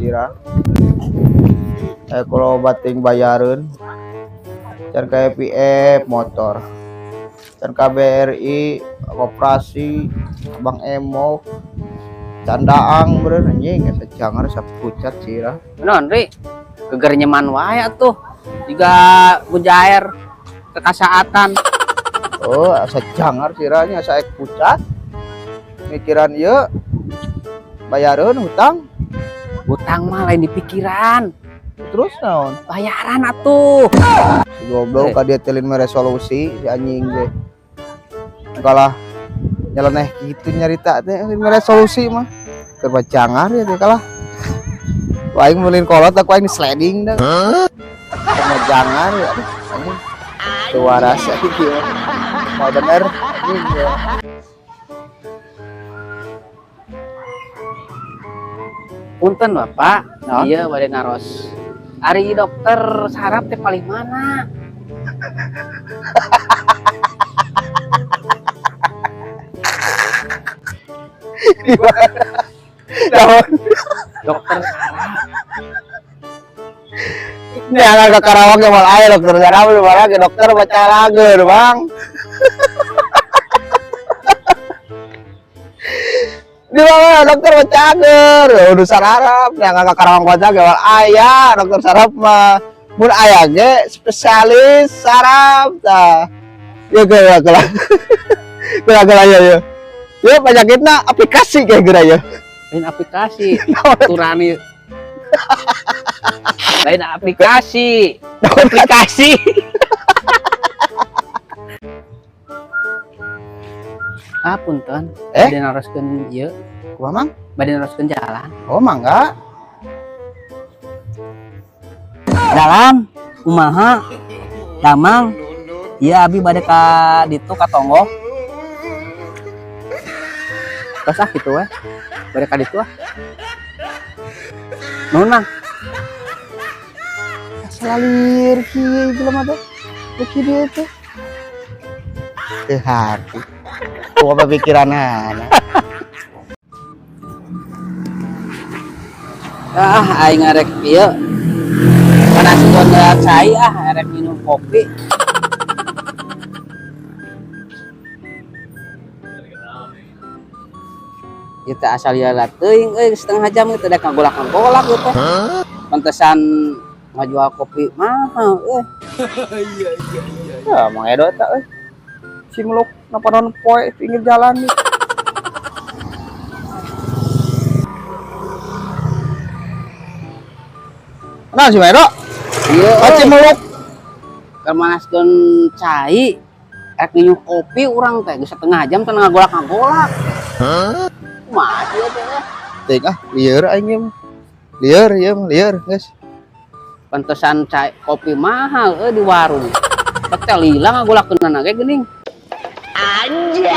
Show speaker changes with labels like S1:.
S1: sira. Kalau bating bayaran can KPF motor can KBRI koperasi Bang Emo candaang beren anjing sejangar sapucat sira
S2: non ri geger nyeman wae atuh juga mujair kekasihatan.
S1: oh sejangar siranya saek pucat mikiran ieu bayaran hutang
S2: Utang mah lain di pikiran,
S1: terus naon
S2: bayaran atuh.
S1: si goblok ka dia telin resolusi si anjing ge kalah nyeleneh gitu nyarita teh resolusi mah keur bacangar ya teh kalah aing mulin kolot aku aing sliding dah sama jangar ya aduh anjing suara sakit mau bener anjing ya.
S2: Punten Bapak,
S1: Naon?
S2: iya bade naros. Ari dokter saraf teh paling mana?
S1: Naon?
S2: Dokter saraf.
S1: Ini anak ke Karawang ke mal air dokter saraf di mana ke dokter baca lager bang di mana dokter baca lager udah saraf yang ke Karawang baca ke mal ayah dokter saraf mah mun ayah ge spesialis saraf tah ya geura geura geura geura ya ya penyakitna aplikasi kayak geura ya
S2: Lain aplikasi, turani. Lain aplikasi, aplikasi. Ah punten, bade naroskeun ieu,
S1: kumaha mang
S2: bade naroskeun jalan.
S1: oh mangga
S2: Dalam kumaha? Damang. Iya abi bade ka ditu ka tonggo. Terus gitu we. Bade ka ditu ah. Nuhun Mang.
S1: selalir kieu jelema teh beki dieu teh teu hati kumaha pikiranana
S2: Ah aing arek ieu. Kana sudah ngerak cai arek minum kopi. Kita asal lihat teuing setengah jam itu udah ngagolak-ngagolak gitu. Pantesan ngajual kopi mahal
S1: ya mang edo eta si meluk napanon poe pinggir jalan nih nah si Medo
S2: Iya
S1: si meluk
S2: kemanaskeun cai rek minum kopi urang teh geus setengah jam teh ngagolak-ngagolak. Kumaha ieu teh?
S1: ting lieur aing lieur ieu mah lieur geus
S2: Pantesan cai kopi mahal di warung. Teh lila ngagolakkeunana ge geuning. Anjay.